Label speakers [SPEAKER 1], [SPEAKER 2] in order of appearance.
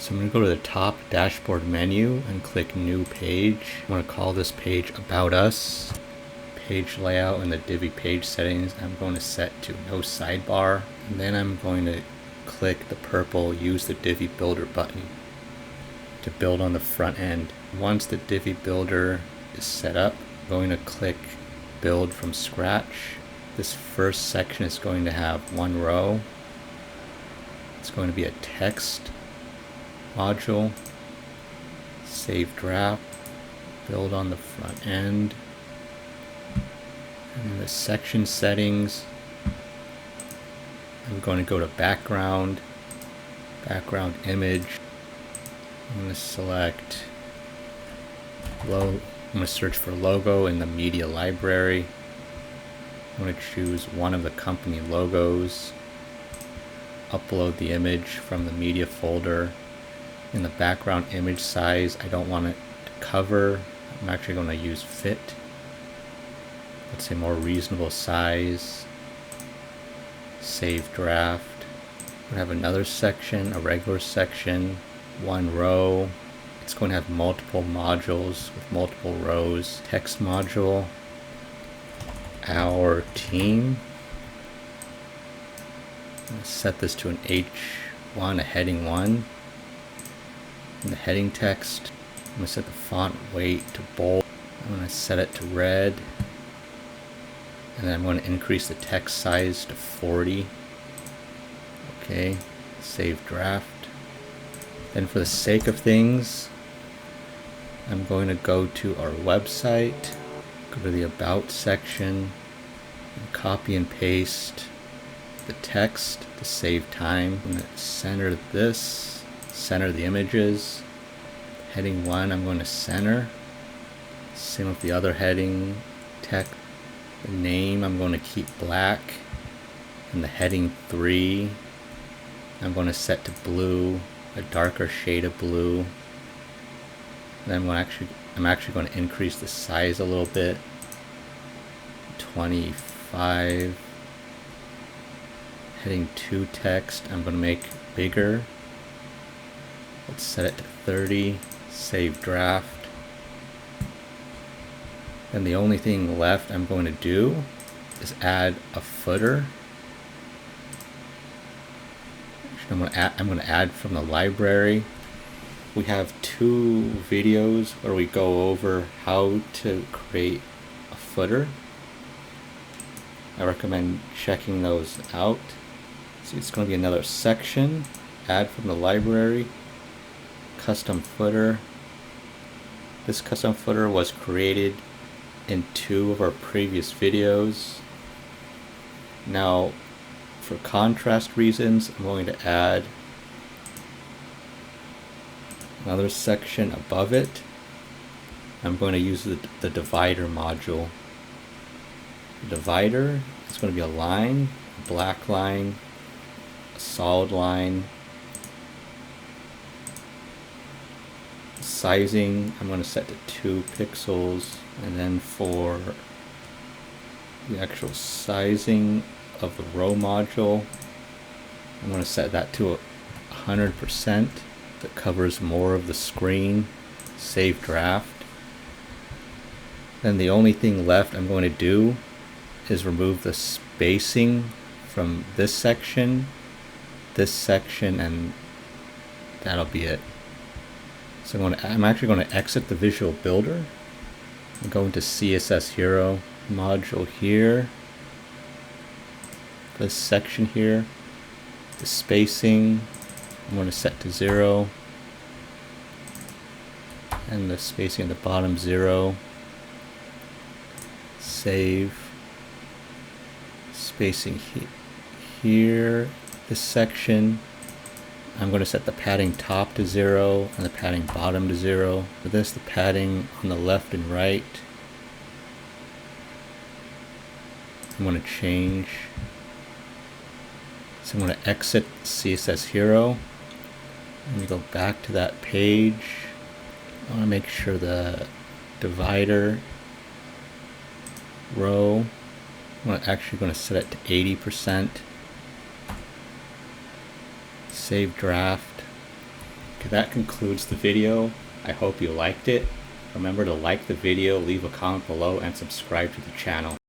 [SPEAKER 1] So I'm going to go to the top dashboard menu and click New Page. I'm going to call this page About Us. Page layout and the Divi page settings, I'm going to set to no sidebar. And then I'm going to click the purple Use the Divi Builder button to build on the front end. Once the Divi Builder is set up, I'm going to click Build from Scratch. This first section is going to have one row. It's going to be a text module, save draft, build on the front end. And in the section settings, I'm going to go to background image. I'm going to select I'm going to search for logo in the media library. I'm going to choose one of the company logos, upload the image from the media folder. In the background image size, I don't want it to cover. I'm actually going to use fit. Let's say more reasonable size. Save draft. We have another section, a regular section, one row. It's going to have multiple modules with multiple rows. Text module, our team. I'm going to set this to an H1, a heading 1. In the heading text, I'm going to set the font weight to bold. I'm going to set it to red. And then I'm going to increase the text size to 40. Okay, save draft. Then for the sake of things, I'm going to go to our website, go to the About section, and copy and paste the text to save time. I'm going to center this, center the images. Heading 1, I'm going to center. Same with the other heading text. The name I'm going to keep black, and the heading 3 I'm going to set to blue, a darker shade of blue. And I'm actually going to increase the size a little bit, 25. Heading 2 text I'm going to make bigger. Let's set it to 30. Save draft. And the only thing left I'm going to do is add a footer. I'm going to add from the library. We have 2 videos where we go over how to create a footer. I recommend checking those out. So it's going to be another section, add from the library, custom footer. This custom footer was created in 2 of our previous videos. Now, for contrast reasons, I'm going to add another section above it. I'm going to use the divider module. The divider is going to be a line, a black line, a solid line. Sizing, I'm going to set to 2 pixels. And then for the actual sizing of the row module, I'm going to set that to 100%. That covers more of the screen. Save draft. Then the only thing left I'm going to do is remove the spacing from this section, and that'll be it. So I'm actually going to exit the Visual Builder and go into CSS Hero module here. This section here, the spacing, I'm going to set to 0, and the spacing at the bottom 0. Save. Spacing here, this section, I'm going to set the padding top to 0 and the padding bottom to 0. For this, the padding on the left and right, I'm going to change. So I'm going to exit CSS Hero. Let me go back to that page. I want to make sure the divider row, I'm actually going to set it to 80%. Save draft. Okay, that concludes the video. I hope you liked it. Remember to like the video, leave a comment below, and subscribe to the channel.